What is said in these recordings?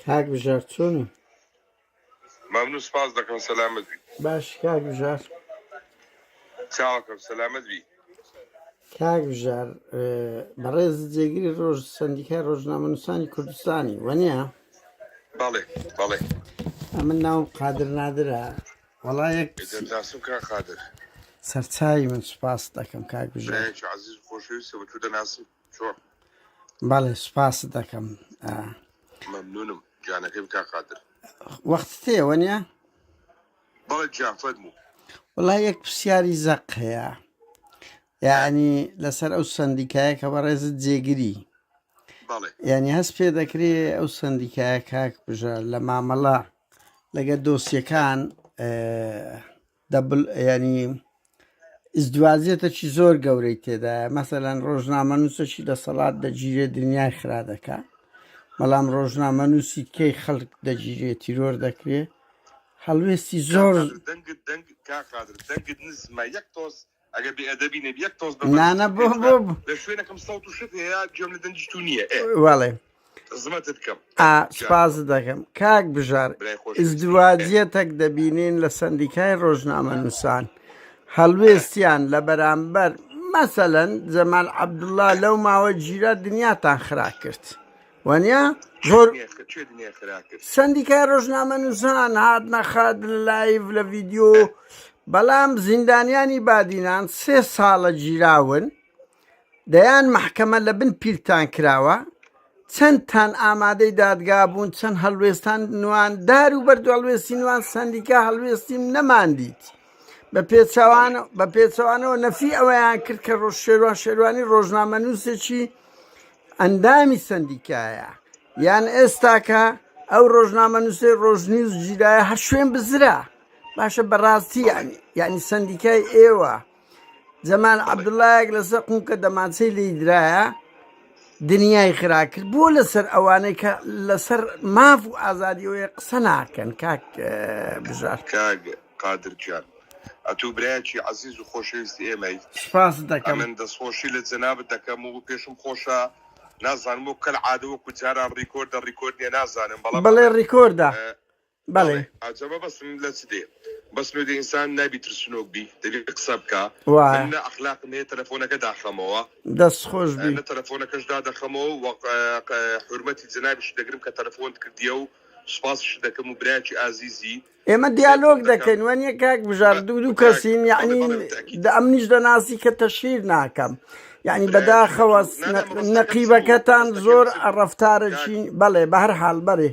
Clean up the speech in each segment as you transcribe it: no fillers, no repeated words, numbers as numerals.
کاک بژار چۆنی؟ ممنون سپاس دەکەم سەلامت بی. باش کاک بژار. چاوەکەم سەلامت بی. کاک بژار بەڕێز جێگیری ڕۆژ سەندیکای ڕۆژنامەنووسانی کوردستانی وەنیە؟ بەڵێ بەڵێ ئەمن ناوم قادر نادرە وەڵایەک دەناسم کا قادر سەرچاوی من سوپاس دەکەم کاک بژار. برایەکی عەزیز و خۆشەویستە بە تو دەناسم چۆن؟ بەڵێ سوپاست دەکەم. مەمنونم گیانەکەی کا قادر. وەختت هەیە وەنیە؟ بەڵێ گیان فەرموو. وەڵای یەک پرسیاری زەق هەیە، یعنی لەسەر ئەو سەندیکایە کە بەڕێزت جێگیری، بەڵێ یعنی هەست پێ دەکرێت ئەو سەندیکایە کاک بژار لە مامەڵە لەگە دۆسیەکان ینی ئیزدواجێتەکی زۆر گەورەی تێدایە. مەسەلەن ڕۆژنامەنووسێکی دەسەڵات دەگیرێ دنیای خرا دەکات، بەڵام ڕۆژنامەنووسی کەی خەڵک دەگیرێت تیرۆر دەکرێت. هەڵوێستی زۆر دەنگ کا قادر دەنگت نزمە یەک تۆز ئەگە بێئەدەبی نەبی یەک تۆز نانە بۆ لە شوێنەکەم سەوت و شت هەیە گوێم لە دەنجی تو نییە. وەڵێ زمەتت بکەم. سپاس دەکەم کاک بژار. ئیزدواجێتێک دەبینین لە سەندیکای ڕۆژنامەنووسان، هەڵوێستیان لە بەرامبەر مەسەلەن جەمال عەبدوڵڵا لەو ماوە گیرە دنیاتان خرا کرد وەنیە؟ زۆر سەندیکای ڕۆژنامەنووسان هات نەخات لە لایڤ لە ڤیدیۆ، بەڵام زیندانیانی بادینان 3 ساڵە گیراون، دەیان محکەمە لە بن پیرتان کراوە، چەندتان ئامادەی دادگا بوون، چەند هەڵوێستان نوان دار و بەردو هەڵوێستی نوان سەندیکا هەڵوێستیم نەماندیت. بە پێچەوانەوە نەفی ئەوەیان کرد کە شێروانی ڕۆژنامەنووسێکی ئەندامی سەندیکایە، یان ئێستاکە ئەو ڕۆژنامەنووسێ ڕۆژنیوز گیرایە هەر شوێن بزرا. باشە بەڕاستی یعنی سەندیکای ئێوە جەمال عەبدوڵڵایەک لەسەر قونکە دەماچەی لێیدرایە دنیای خرا کرد. بۆ لەسەر ئەوانەی کە لەسەر ماف و ئازادیەوەی قسە ناکەن کاک بژار؟ کاک قادر گیان ئەتوو برایەکی عەزیز و خۆشەویستی ئێمەی، سپاس دەکەم. من دەستخۆشی لە جەنابت دەکەم و پێشم خۆشە نازانم و کەل عادەوەکو جاران ڕیکۆردە نازانم بەڵێ ڕیکۆردە بەڵێ عجەبە بەسم لە چ دێ بەس نوێ ئینسان نابی ترسنۆک بی دەبێت قسە بکە منە ئەخلاقم هەیە تەلەفۆنەکە داخەمەوە دەست خۆش بی لە تەلەفۆنەکەشدا دەخەمەوە و حورمەتی جەنابیش دەگرم کە تەلەفۆنت کردیە و سوپاسش دەکەم و برایەکی ئازیزی. ئێمە دیالۆگ دەکەین وەنیە کاک بژار، دوو کەسین، یعنی ئەمنیش دەناسی کە تەشیر ناکەم، یعنی بەداخەوە نەقیبەکەتان زۆر ڕەفتارەکی بەڵێ بە هەر حاڵ بەرێ.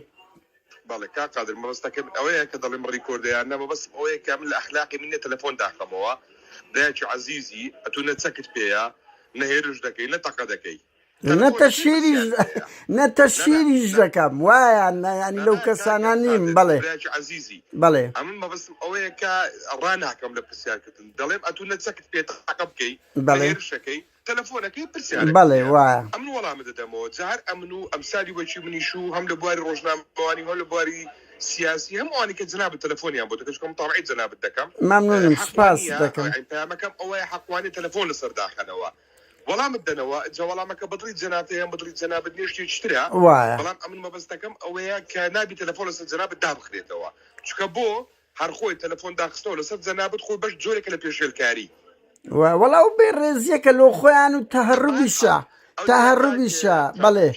بەڵێ کا قادر مەبەستەکەم ئەوەیە کە دەڵێم ڕیکۆردەیان نەمە بەس ئەوەیە کە من لە ئەخلاقی منێ تەلەفۆن داخەمەوە برایەکی عەزیزی ئەتوو نەچەکت پێیە نەهێرش دەکەی نەتەقە دەکەی نەتەشیریش دەکەم وایە ینی لەو کەسانە نیم. بەڵێ عەزیزی بەڵێ ئەمن مەبەستم ئەوەیە کە ڕاناکەم لە پرسیارکردن دەڵێم ئەتوو نەچەکت پێ تەقە بکەی هێرشەکەی تەلەفۆنەکەی پرسیار بەڵێ وایە ئەمن وەڵامە دەدەمەوە جار ئەمن و ئەمسالی وەچی منیش و هەم لە بواری ڕۆژنامەوانی هەم لە بواری سیاسی هەمووانی کە جەنابەت تەلەفۆنیان بۆ دەکەم تاڕعی جەنابەت دەکەم. مەمنونم سپاس دەکەم. پەیامەکەم ئەوەیە حەقوانی تەلەفۆن لەسەر داخەنەوە وەڵامت دەنەوە جەوەڵامەکە بەدڵی جەنابەتیان بەدڵی جەنابەت نێشتێکی ترە وایە، بەڵام ئەمن مەبەستەکەم ئەوەیە کە نابی تەلەفۆن لەسەر جەنابەت دابخرێتەوە چونکە بۆ هەر خۆی تەلەفۆن داخستەوە لەسەر جەنابەت خۆی بەش جۆرێکە لە پێشێلکاری وەڵاو بێ ڕێزیەکە لۆ خۆیان و تەهەڕوبیشە بەڵێ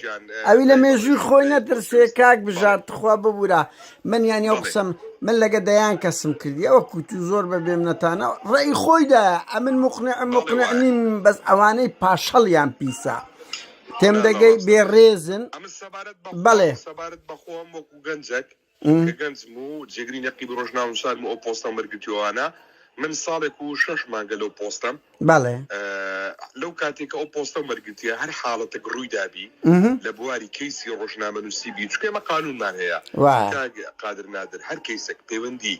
ئەوی لە مێژووی خۆی نەترسێ کاک بژار تخوا ببوورە. من یانی ئەو قسەم من لەگە دەیان کەسم کردی ئەوە کووت و زۆر بە بێمنەتانە ڕێی خۆیدا ئەمن مقنعنیم بەس ئەوانەی پاشەڵیان پیسە تێم دەگەی بێڕێزن. بەڵێ سەبارەت بەخۆم وەکو گەنجێک گەنجم و جێگری نەقی ڕۆژنامەنووسان و ئەو پۆستەم وەرگرتووانە من ساڵێک و 6 مانگە لەو پۆستەم بەڵێ لەو کاتێکە ئەو پۆستەم وەرگرتیە هەر حاڵەتێک ڕوویدابی لە بواری کەیسی ڕۆژنامەنووسی بی چکە ئێمە قانونمان هەیە قادر نادر هەر کەیسێک پەیوەندی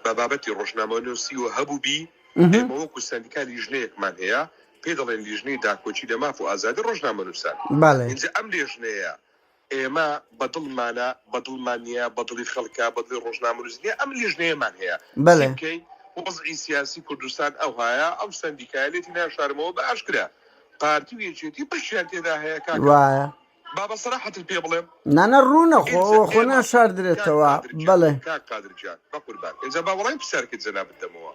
بە بابەتی ڕۆژنامەنووسی و هەبوو بی ئێمە وەکو سەندیکا لیژنەیەکمان هەیە پێ دەڵێن لیژنەی داکۆچی لە ماف و ئازادی ڕۆژنامەنووسان. اینجا ئەم لیژنەیە ئێمە بەدڵمانە بەدڵمانە بەدڵی خەڵکا بەدڵی ڕۆژنامەنووسیە ئەم لیژنەیەمان هەیە وەزعی سیاسی کوردستان ئەو هەیە ئەو سەندیکایەتی ناشارمەوە بە ئاشکرا پارتی و یەکێتی بەشیان تێدا هەیە وایە بابا صراحة پێ بڵێم نانە ڕوونە خۆنا شاردرێتەوە بەڵێ کاک قادرجان بە قوربان ئێجا با وەڵامی پرسیارکرد جەناب بدەمەوە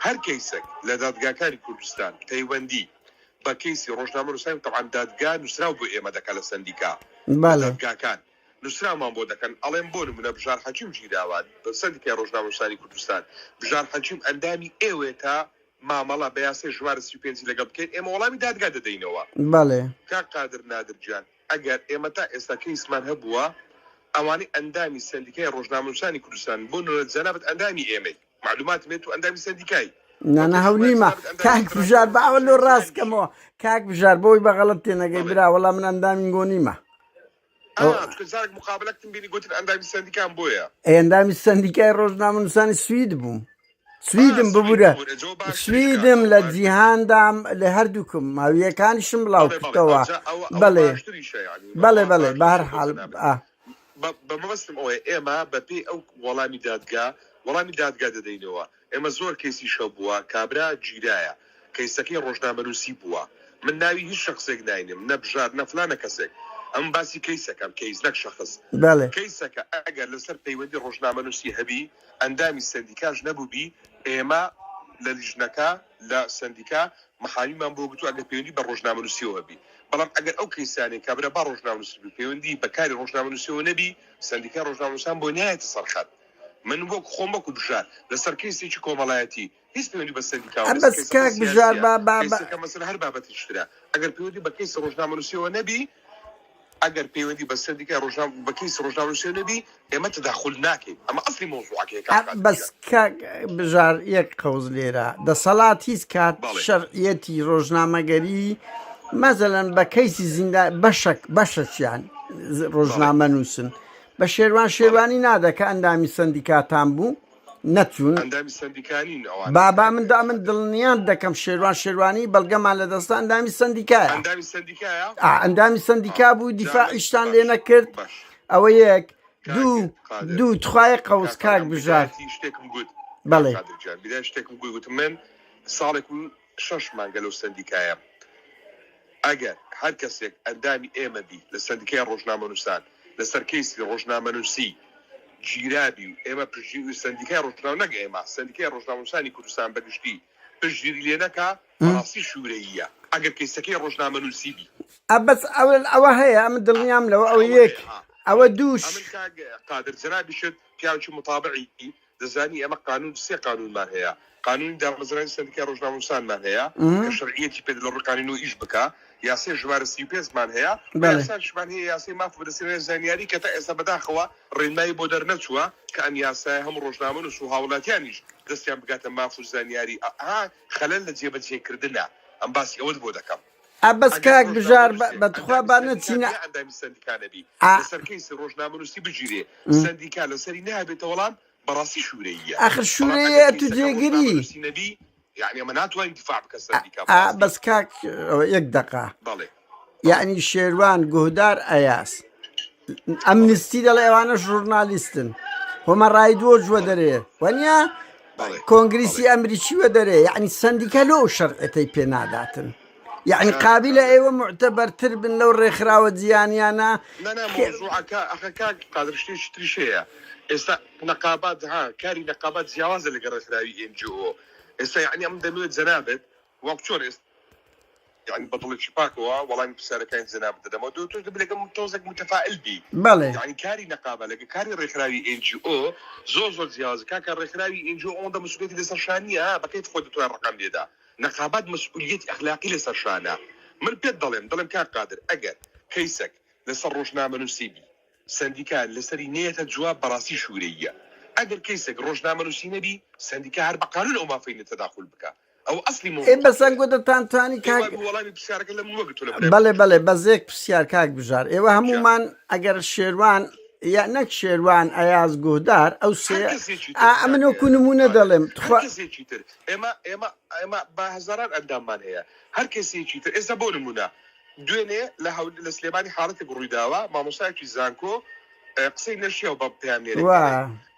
هەر کەیسێک لە دادگاکانی کوردستان پەیوەندی بە کەیسی ڕۆژنامەنووسان طبعاً دادگا نووسراو بۆ ئێمە دەکات لە سەندیکا دادگاکان نووسرامان بۆ دەکەن ئەڵێم بۆ نمونە بژار حەکیم گیراوە بە سەندیکای ڕۆژنامەنووسانی کوردستان بژار حەکیم ئەندامی ئێوێ تا مامەڵە بە یاسای ژوارە 35 لەگەڵ بکەین ئێمە وەڵامی دادگا دەدەینەوە بەڵێ کاک قادر نادرجان ئەگەر ئێمە تا ئێستا کەیسمان هەبووە ئەوانەی ئەندامی سەندیکای ڕۆژنامەنووسانی کوردستان بۆ جەنابەت ئەندامی ئێمەی معلومات بێت و ئەندامی سەندیکای نانە هەونیمە کاک بژار باوە لۆ ڕاستکەمەوە کاک بژار بۆی بەغەڵت تێنەگەی برا وەڵام من ئەندامی گۆنیمە زارێک مقابلەتم بینی گوتن ئەندامی سەندیکان بۆیە ئەندامی سەندیکای ڕۆژنامەنووسانی سوید بووم سویدم ببوورە سویدم لە جیهاندام لە هەردووکم ماویەکانیشم بڵاو کردەوە بەڵێ بەڵێ بەڵێ بە هەر حاڵ بەمەبەستم ئەوەیە ئێمە بەپێی ئەو وەڵامی دادگا دەدەینەوە ئێمە زۆر کەیسی شەو بووە کابرا گیرایە کەیسەکەی ڕۆژنامەنووسی بووە من ناوی هیچ شخصێک ناینم نە بژار نە فلانە کەسێک ئەم باسی کەیسەکەم کەیس نەک شەخص کەیسەکە ئەگەر لەسەر پەیوەندی ڕۆژنامەنووسی هەبی ئەندامی سەندیکاش نەبووبی ئێمە لە لیژنەکە لە سەندیکا مەحامیمان بۆ گوتو ئەگەر پەیوەندی بە ڕۆژنامەنووسیەوە هەبی بەڵام ئەگەر ئەو کەیسانێ کابرا با ڕۆژنامەنووسی پەیوەندی بەکاری ڕۆژنامەنووسیەوە نەبی سەندیکا ڕۆژنامەنووسان بۆ نایەتە سەرخەت من وەک خۆم وەکو بژار لەسەر کەیسێکی کۆمەڵایەتی هیچ پەیوەندی بە سەندیکا بەس کاک بژار مەسەلە هەر بابەتی شترا ئەگەر پەیوەندی بە کەیسی ڕۆژنامەنووسیەوە نەبی ئەگەر پەیوەندی بە سەندیکای بە کەیسی ڕۆژنامەنووسی نەبی ئێمە تەداخل ناکەین ئەمە ئەسڵی مۆزوعەکەیە بەس کاک بژار یەک قەوز لێرە دەسەڵات هیچ کات شەرعیەتی ڕۆژنامەگەری مەزەلەن بە کەیسی زیندان بەشەچیان ڕۆژنامەنووسن بە شێوانی نادەکە ئەندامی سەندیکاتان بوو نەچوون بابا من دڵنیان دەکەم شێوانی بەڵگەمان لە دەستا ئەندامی سەندیکایە ئەندامی سەندیکا بوو دیفاعیشتان لێ نەکرد ئەوە یەک دوو تخوایە قەوس کاک بژار بەڵێ شتێکم گوتم من ساڵێک 6 مانگە لەو سەندیکایە ئەگەر هەر کەسێک ئەندامی ئێمە بی لە سەندیکای ڕۆژنامەنووسان لەسەر کەیسی ڕۆژنامەنووسی گیرابی و ئێمە پشتگیری سەندیکای ڕۆژنامە نەک ئێمە سەندیکای ڕۆژنامەنووسانی کوردستان بەگشتی پشتگیری لێ نەکا ڕاستی شوورەییە ئەگەر کەیسەکەی ڕۆژنامەنووسی بی بەس ئەوە هەیە ئەمە دڵنیام لەوە ئەو یەک ئەوە دووش قادر جەنابی شت پیاوی مطابعی دەزانی ئەمە قانون سێ قانونمان هەیە قانونی دامەزرانی سەندیکای ڕۆژنامەنووسانمان هەیە کە شەرعیەتی پێ لە ڕقانون و ئیش بکە یاسای ژوارە 35مان هەیە یاساشمان هەیە یاسای ماف بەدەستێنەری زانیاری کە تا ئێستا بەداخەوە ڕێنمایی بۆ دەرنەچووە کە ئەم یاسای هەموو ڕۆژنامەنووس و هاوڵاتیانیش دەستیان بگاتە ماف و زانیاری خەلەل لە جێبەجێکردنە ئەم باسی ئەوەت بۆ دەکەم بەس کاک بژار بەتخوا بانەچینە ئەندامی سەندیکانەبی لەسەر کەیسی ڕۆژنامەنووسی بژیرێ سەندیکا لەسەری نابێتە وەڵام بەڕاستی شوورەیە ئەخر شوورەیە تو جێگیری يعني ما ناتوانین دفاع بکە سەندیکا بەس کاک یەک دقا یعنی شێروان گوهدار ئەیاس ئەمنیستی دەڵێ ئەوانە ژورنالیستن هۆمە ڕایدۆ جوە دەرێ وەنیا کۆنگریسی ئەمریکی وە دەرێ یعنی سەندیکا لۆ شەرعەتەی پێ ناداتن يعني قابلة أيوة معتبر تربن لو ريخراوة زيانيانا أخاك قادر شتري شيء إسا نقابات كاري نقابات زياوازة اللي قرر خراوي NGO إسا يعني أم دموت زنابت وقتون يعني بطلة شباكوا والله بسالة كاين زنابت دمو دوتو دبلك متوزك متفائل بي يعني كاري نقابة لك كاري ريخراوي NGO زوزو زياوازة كاكا ريخراوي NGO عنده مسؤولية دي سرشانية بكيت خودتو الرقم دي دا نقابات مسؤولية أخلاقي لسرشانة من بيت ظلم كان قادر أجر كيسك لسر روجنامەنووسی بی سندیکا لسری نية جواب براسي شورية أجر كيسك روجنامەنووسی نبي سندیکا هر بقانون أو ما فين التداخل بك أو أصلي موضوع بس أنقول تاني كاك والله بسيارك لما وقت ولا بله بزيك بسيار كاك بجار إيوه همومان أجر الشيروان يعني نك شيروان أياز جودار أو سي أمنو كونمونا دلهم إما بهزاران أندامان هي هر كسي تشيتر إذا بونمونا دوينه لسليماني حالتك رويداوا ما مساكي زانكو قصي نشيا وباب بيامنير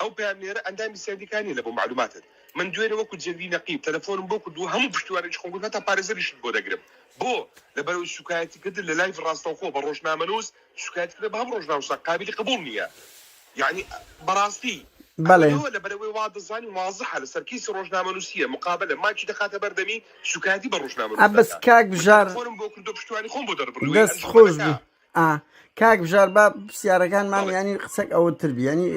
أو بيامنير أندامي سنديكاني لبو معلومات من دوێنێ وەکو جێگری نەقیب تەلەفۆنم بۆ کردو هەموو پشتیوانێکی خۆم گوت هەتا پارێزەریشت بۆ دەگرم بۆ لەبەرەوەی شکایەتی کرد لە لایڤ ڕاستەوخۆ بە ڕۆژنامەنووس شکایەتی کرد بە هەم ڕۆژنامەنووسە قابلی قبول نییە یعنی بەڕاستی لەبەرەوەی وا دەزانی واضحە لەسەر کیسی ڕۆژنامەنووسیە مقابلە ماچی دەخاتە بەردەمی شکایەتی بە ڕۆژنامەنووس بەس کاک بژار فۆنم بۆ کردو پشتیوانی خۆم بۆ دەربڕ دەست خۆش بوو کاک بژار با پرسیارەکانمان ینی قسەک ئەوەتر بی ینی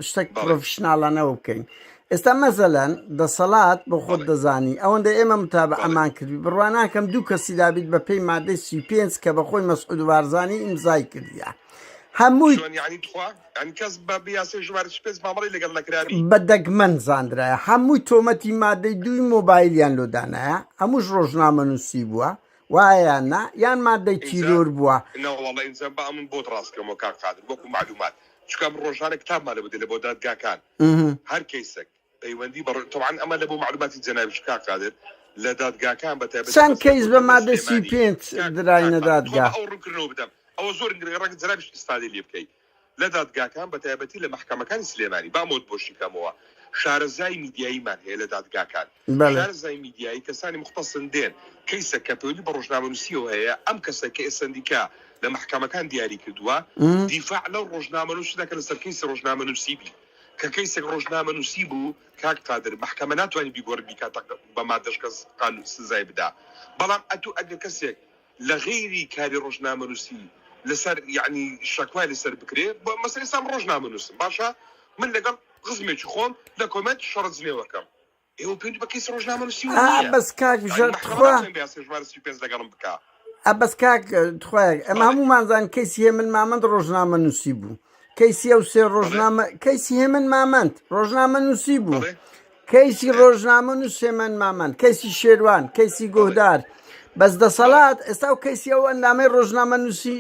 شتێک پرۆفشناڵانەوە بکەین ئێستا مەسەلەن دەسەڵات بۆ خۆت دەزانی ئەوەندە ئێمە متابە ئەمان کردی بڕوان ناکەم دوو کەسی دابیت بە پێی مادەی 35 کە بە خۆی مەسعود وارزانی ئیمزای کردیە هەمووی بە دەگمەن زاندرایە هەمووی تۆمەتی مادەی دوی مۆبایلیان لۆدانایە هەمووش ڕۆژنامەنووسی بووە وایە نا یان مادەی تیرۆر بووە من بۆ ڕاستکەمەوە کاک قادر وەکو معلومات چکەم ڕۆژانە کتابمان لە بدە لە بۆ دادگاکان هەر کەیسێک پەیوەندی طبعا ئەمە لە بۆ معلوماتی جەنابی کاک قادر لە دادگاکان بە تایبەت چەند کەیس بە مادەی 35 دراینە دادگا ئەو ڕوونکردنەوە بدەم ئەوە زۆر ڕێک جەنابیش ئستادی لێ بکەیت لە دادگاکان بە تایبەتی لە محکەمەکانی سلێمانی بامۆت بۆشی کەمەوە شارەزای میدیاییمان هەیە لە دادگاکان شارەزای میدیایی کەسانی مختصن دێن کەیسە کە پەیوەندی بە ڕۆژنامەنووسیەوە هەیە ئەم کەسە کە ئێسەندیکا لە محکەمەکان دیاری کردووە دیفاع لەو ڕۆژنامەنووس دەکە لەسەر کەیسی ڕۆژنامەنووسی بی کە کەیسێک ڕۆژنامەنووسی بوو کاک قادر محکەمە ناتوانانی بیگۆڕ بیکات بە مادەش کەس قانون سزای بدا بەڵام ئەگەر کەسێک لە غەیری کاری ڕۆژنامەنووسی لەسەر یعنی شەکوای لەسەر بکرێ بۆ مەسەلەی ئێستا ڕۆژنامەنووسم باشە من لەگەڵ خزمێکی خۆم لە کۆمەنت شەڕجنێوەکەم ئێوە پێویستی بە کەیسی ڕۆژنامەنووسی بەس کاک بژار لەگەڵم بکە بەس کاک توخوایە ئەمە هەمومان زان کەیسی هێمن مامەند ڕۆژنامەنووسی بوو کەیسی ئەو سێ ڕۆژنامە کەیسی هێمن مامەند ڕۆژنامەنووسی بوو کەیسی ڕۆژنامەنووس هێمن مامەند کەیسی شێروان کەیسی گۆدار بەس دەسەڵات ئێستا و کەیسی ئەو ئەندامەی ڕۆژنامەنووسی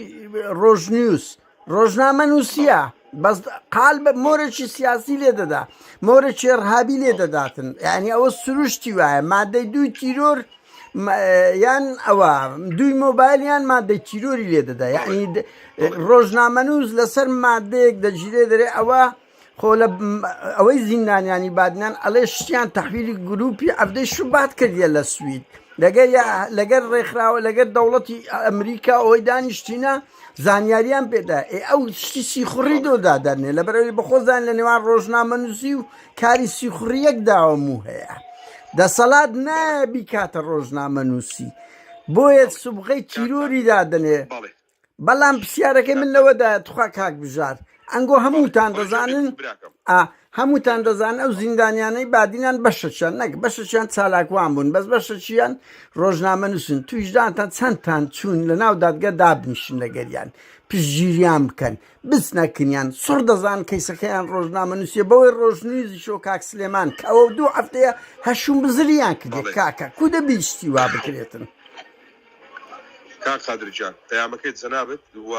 ڕۆژنیوس ڕۆژنامەنووسیە بەس قال بە مۆرێکی سیاسی لێ دەدا مۆرێکی ئەرهابی لێ دەداتن یعنی ئەوە سروشتی وایە مادەی دوی تیرۆر یان ئەوە دوی مۆبایلیان مادەی تیرۆری لێ دەدا یعنی ڕۆژنامەنووس لەسەر مادەیەک دەگیرێ دەرێ ئەوە خۆ لە ئەوەی زیندانیانی بادنان ئەڵێ شتیان تەحویلی گروپی ئەفدەی شوبات کردیە لە سوید لەگەر ڕێکخراوە لەگەر دەوڵەتی ئەمریکا ئەوەی دانیشتینە زانیاریان پێدا ئەو شتی سیخوڕی دۆدا دەرنێ لە بەرەوەی بەخۆزان لە نێوان ڕۆژنامەنووسی و کاری سیخوڕیەک داوەموو هەیە دەسەڵات نابی کاتە ڕۆژنامەنووسی بۆیە سوبغەی تیرۆری دادنێ بەڵام پرسیارەکەی من لەوەدا توخوا کاک بژار ئەنگۆ هەمووتان دەزانن هەمووتان دەزانن ئەو زیندانیانەی بادینان بەشەچیان نەک بەشەچیان چالاکوان بوون بەس بەشەچیان ڕۆژنامەنووسن تویشدانتان چەندتان چوون لە ناو دادگا دابنیشن لەگەریان پشتگیریان بکەن بچنەکنیان سوڕ دەزان کەیسەکەیان ڕۆژنامەنووسیە بەوەی ڕۆژنوویزی شۆ کاک سلێمان کە ئەوە 2 هەفتەیە هەشوم بزریان کردێت کاکە کو دەبیشتی وا بکرێتن کاک قادرجان پەیامەکەیت جەنابەت و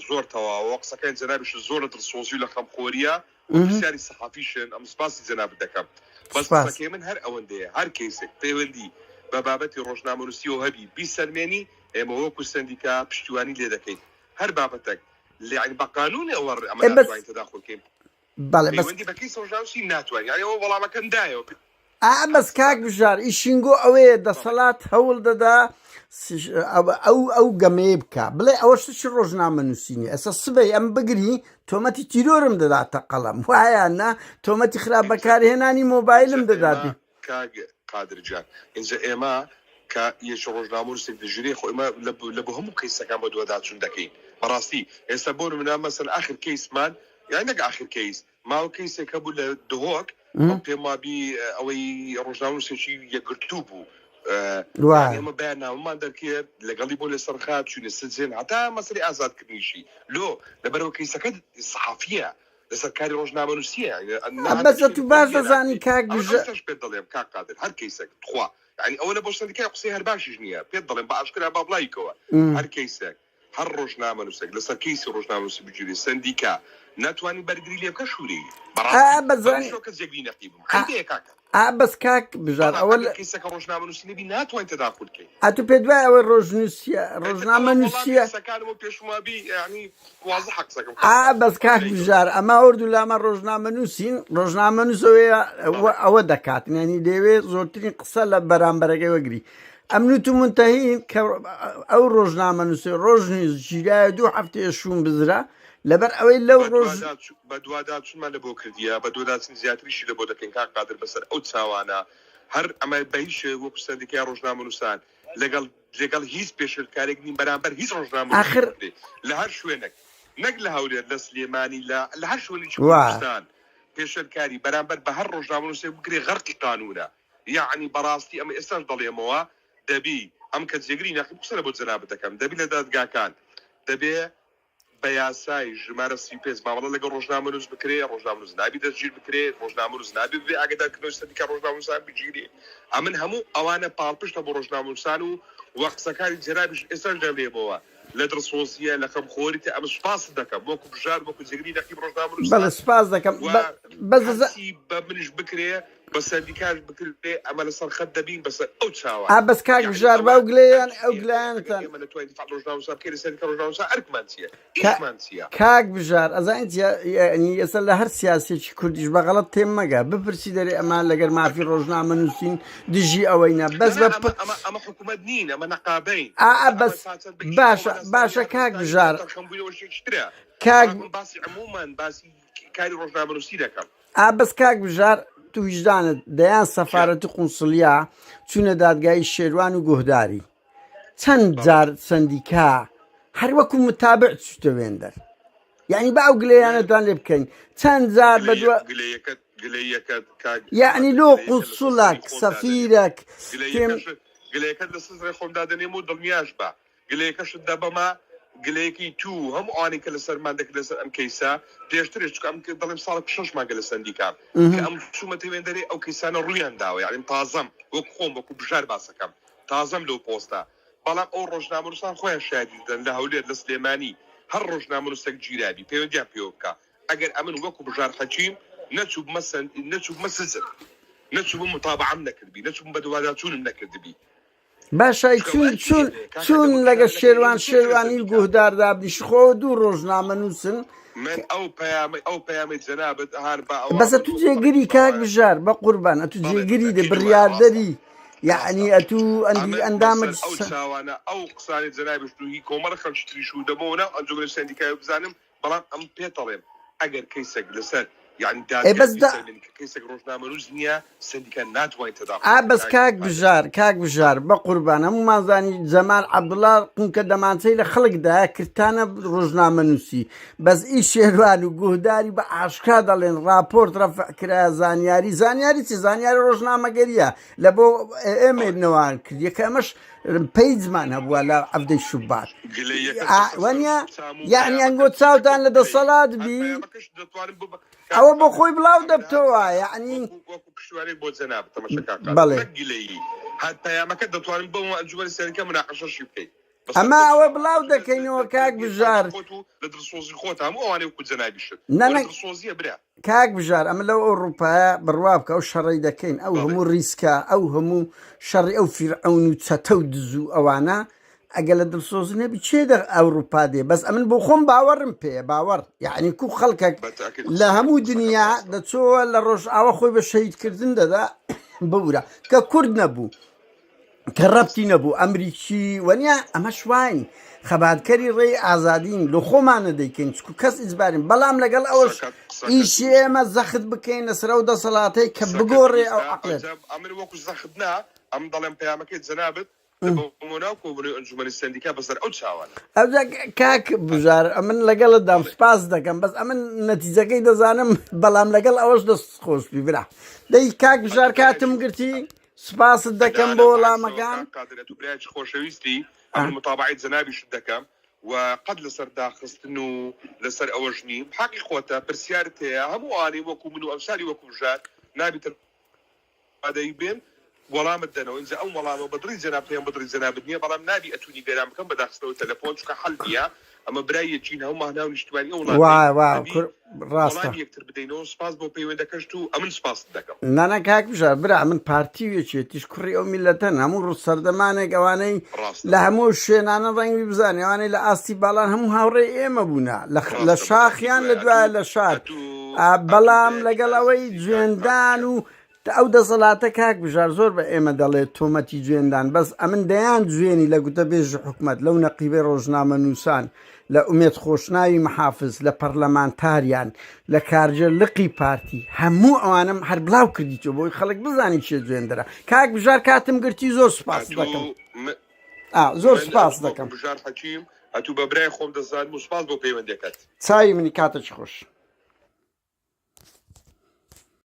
زۆر تەواوە قسەکەی جەنابیش زۆر دڵسۆزی لە خەمخۆریە پرسیاری سەحافیشن ئەم سپاسی جەنابەت دەکەم بەس قسەکەی من هەر ئەوەندەیە هەر کەیسێک پەیوەندی بە بابەتی ڕۆژنامەنووسیەوە هەبی بیسەلمێنی ئێمە وەکو سەندیکا پشتیوانی لێ دەکەین هەر بابەتێک لێعین بە قانونی ئەوە ئەمە ناتوانین تەداخڵکەین پەیوەندی بە کەیسی ڕۆژنامەنووسی ناتوانین یعنی ئەوە وەڵامەکەم دایەوە بەس کاک بژار ئیشینگۆ ئەوەیە دەسەڵات هەوڵ دەدا ئەو گەمەیە بکە بڵێ ئەوە شتێکی ڕۆژنامەنووسی نیە ئەستا سبەی ئەم بگری تۆمەتی تیرۆرم دەداتە قەڵەم وایانە تۆمەتی خراپ بەکارهێنانی مۆبایلم دەداتی کاک قادرجان اینجا ئێمە کە یەک ڕۆژنامەنووسێک دەژێری خۆ ئێمە لە بۆ هەموو کەیسەکان بە دووەداچوون دەکەین بەڕاستی ئێستا بۆ نمونە مەسەڵەن ئاخر کەیسمان یان نەک ئاخر کەیس ماوە کەیسێک هەبوو لە دهۆک پێم وابی ئەوەی ڕۆژنامەنووسێکی یەکگرتوو بوو ئێمە بەیاننامەمان دەکرد لەگەڵی بۆ لە سەرخات چوونە سجن هەتا مەسەلەی ئازادکردنیشی لۆ لەبەرەوە کەیسەکە سەحافیە لەسەر کاری ڕۆژنامەنووسیە بەسە تو باش دەزانی کاک بژەش پێت دەڵێم کاک قادر هەر کەیسێک خوا یعنی ئەوە لە بۆ سەندیکای قسەی هەر باشیش نییە پێت دەڵێم بە ئاشکرا با بڵایکەوە هەر کەیسێک هەر ڕۆژنامەنووسێک لەسەر کەیسی ڕۆژنامەنووسی بگیری سەندیکا ناتوانین بەرگری لێ بکە شووری بەڕاستی کەس جێگری نەقیبم خەندەیە کاکە بەس کاک بژار ئەوە کەسەکە ڕۆژنامە نووسینەبی ناتوانین تەداخلکەین ئەتو پێ دوای ئەوە ڕۆژنامە نووسیە پێشمابی ینی واضح حقسەکەم بەس کاک بژار ئەمە وردو لامە ڕۆژنامە نووسین ڕۆژنامە نووسەوەیە ئەوە دەکات ینی دەیەوێت زۆرترین قسە لە بەرامبەرەکەی وەگری ئەم نوت و منتەهین کە ئەو ڕۆژنامە نووسێ ڕۆژ نووس ژیرایە 2 هەفتەیە شوون بزرا لەبەر ئەوەی لەو ڕۆژ بە دووادا چونمان لە بۆ کردیە بە دووداچین زیاتریشی لە بۆ دەکەین کا قادر بەسەر ئەو چاوانە هەر ئەمە بە هیچ وەکو سەندیکای ڕۆژنامە نووسان لەگەڵ هیچ پێشکارێک نین بەرامبەر هیچ ڕۆژنامە لە هەر شوێنێک نەک لە هەولێر لە سلێمانی لە هەر شوێنێکی کوردستان پێشکاری بەرامبەر بە هەر ڕۆژنامە نووسێ بگرێ غەرقی قانونە یعنی بەڕاستی ئەمە ئێستاش دەڵێمەوە دەبی ئەم کە جێگری ناخی قسە لە بۆ جەنابەت دەکەم دەبی لە دادگاکان دەبێ بە یاسای ژمارە 35 مامەڵە لەگەڵ ڕۆژنامە نووس بکرێ ڕۆژنامە نووس نابی دەستگیر بکرێت ڕۆژنامە نووس نابی بێ ئاگادارکردنەوەی سەندیکا ڕۆژنامە نووسان بگیرێ ئەمن هەموو ئەوانە پاڵپشتە بۆ ڕۆژنامە نووسان و وەقسەکانی جەنابیش ئێستاش دەڵێمەوە لە دڵسۆزیە لە خەمخۆریتە ئەمە سوپاس دەکەم وەکو بژار وەکو جێگری نەقیب ڕۆژنامە نووسان بەڵێ سوپاس دەکەم بە منش بکرێ بە سەندیکاش بکرێ ئەمە لەسەر خەت دەبین بەسەر ئەو چاوە بەس کاک بژار با گلەیان ئەو گلایانتان کاک بژار ئەزانیت ئێستا لە هەر سیاسێکی کوردیش بە غەڵەت تێم مەگە بپرسی دەرێ ئەمان لەگەر مافی ڕۆژنامە نووسین دژی ئەوەینە بەس ئەمە حکوومەت نین ئەمە نەقابەین بەس باشە کاک بژار باسی عمومان باسی کاری ڕۆژنامە نووسی دەکەم بەس کاک بژار تو وجدانت دەیان سەفارەتی قونسڵیا چوونە دادگای شێروان و گۆهداری چەند جار سەندیکا هەر وەکو متابع چوتە وێندەر یعنی با ئەو گلەیانەتان لێ بکەین چەند جار بەدووە یعنی لۆ قونسڵێک سەفیرێک گلەیەکەت لە سزای خۆمدا دەنێم و دڵنیاش بە گلەیەکەشت دە بەما گلەیەکی تو هەموو ئەوانەی کە لەسەرمان دەکرد لەسەر ئەم کەیسا پێشترش چکە ئەم دەڵێم ساڵێک 6 مانگە لە سەندیکام کە ئەم چوومەتە وێندەرێ ئەو کەیسانە ڕوویان داوە یعنی تازەم وەکو خۆم وەکو بژار باسەکەم تازەم لەو پۆستە بەڵام ئەو ڕۆژنامە نووسان خۆیان شایدی دەن لە هەولێر لە سلێمانی هەر ڕۆژنامە نووسێک گیرابی پەیوەندیان پێوە بکە ئەگەر ئەمن وەکو بژار حەکیم نەچووبمە سزر نەچووبم متابعەم نەکردبی نەچووبم بە دووادا چوونم نەکردبی باشای چون لەگە شێروانی گوهدار دابنیش خۆ دوو ڕۆژنامە نووسن من ئەو پەیامی جەنابەت هەر بەسە تو جێگیری کاک بژار بە قوربان ئەتو جێگیری دە بڕیاردەری یعنی ئەتو ئەندامە چاوانە ئەو قسانی جەنابش دوهی کۆمەڵە خەڵکی شو دەبەوەە ئەنجومەنی سەندیکای بزانم بەڵام ئەم پێتەڵێم ئەگەر کەیسێک لەسەر يعني كيسك روشنا مروز نيا سنديكا ناتوين تداخل بس كاك بجار بقربانا مو زاني زمان عبد الله كون كدمانسي لخلق ده كرتانا روجنا منوسي بس ايش شيروان وجهداري بعشكا دالين رابورت رفع كرا زانياري روجنا مقريا لبو ايميل نوان كريا كمش بيزمان هبوا لا عبد الشباك وانيا يعني انقول تساوتان لدى الصلاة بي ئەوە بۆ خۆی بڵاو دەبتەوە یعنی وەکو پشتوانێک بۆ جەناب تەماشاکار بەڵێ هەر پەیامەکە دەتوانین بۆ ئەنجومەنی سەرەکە مناقەشەشی بکەین ئەمە ئەوە بڵاو دەکەینەوە کاک بژار لە دڵسۆزی خۆت هەموو ئەوانەی وەکو جەنابیشت دڵسۆزیە برا کاک بژار ئەمە لەو ئەوروپایە بڕوا بکە ئەو شەڕی دەکەین ئەو هەموو ریسکە ئەو هەموو شەڕی ئەو فیرعەون و چەتە و دز و ئەوانە ئەگە لە دڵسۆز نەبی چێ ئەوروپا دێ بەس ئەمن بۆ خۆم باوەڕم پێ باوەڕ یعنی کو خەڵکێک لە هەموو دنیا دەچۆوە لە ڕۆژ ئاوە خۆی بە شەهیدکردن دەدا بورە کە کورد نەبوو کە ڕەبتی نەبوو ئەمریکی وەنیا ئەمە شوین خەباتکەری ڕێی ئازادین لە خۆمانە دەیکەین چکو کەس ئیجبارین بەڵام لەگەڵ ئەوەش ئیشی ئێمە زەخت بکەین لەسەر ئەو دەسەڵاتەی کە بگۆڕێ ئەو عەقلێت ئەمن وەکو زەختنا ئەم دەڵێم پەیامەکەی جەنابەت کاک بژار ئەمن لەگەڵت دام سپاس دەکەم بەس ئەمن نەتیجەکەی دەزانم بەڵام لەگەڵ ئەوەش دەست خۆشبی برا دەی کاک بژار کاتم گرتی سپاست دەکەم بۆ وەڵامەکان خۆشەویستی ئەمن متابعەی جەنابیشت دەکەم وقد لەسەر داخستن و لەسەر ئەوەش نیم حەقی خۆتە پرسیارت هەیە هەموو ئانی وەکو من و ئەمسالی وەکو بژار نابێت ئادەی بێن وەڵامت دەنەوە ئینجا ئەو وەڵامە بەدڕی جەناب پێیان بەدڕی جەنابت نییە بەڵام نابی ئەتونی گەران بکەم بە داخستنەوە تەلەفۆن چکە حەڵ نییە ئەمە برای یەکین هەموو ماهناو نیشتوانی ئەو ڕاستە یەکتر بدەینەوە سپاس بۆ پەیوەندەکەشت و ئەمن سپاس دەکەم نانە کاک بژار برا من پارتیوێکێتیش کوڕی ئەو میلەتەن هەموو ڕوو سەردەمانێک ئەوانەی لە هەموو شوێنانە ڕەنگی بزانێ ئەوانەی لە ئاستی باڵان هەموو هاوڕێ ئێمە بوونا لە شاخیان لە دوایە لە شار بەڵام لەگەڵ ئەوەی جوێندان و ئەو دەسەڵاتە کاک بژار زۆر بە ئێمە دەڵێت تۆمەتی جوێندان بەس ئەمن دەیان جوێنی لە گوتە بێژی حکومەت لەو نەقیبەی ڕۆژنامە نووسان لە ئومێد خۆشناوی محافز لە پەرلەمانتاریان لە کارجە لقی پارتی هەموو ئەوانم هەر بڵاو کردیتەوە بۆی خەڵک بزانی چێ جوێندرا کاک بژار کاتم گرتی زۆر سپاس دەکەم زۆر سپاس دەکەم بژار حەکیم ئەتوو بە برای خۆم دەزانم و سپاس بۆ پەیوەندەکەت چاوی منی کاتە چ خۆش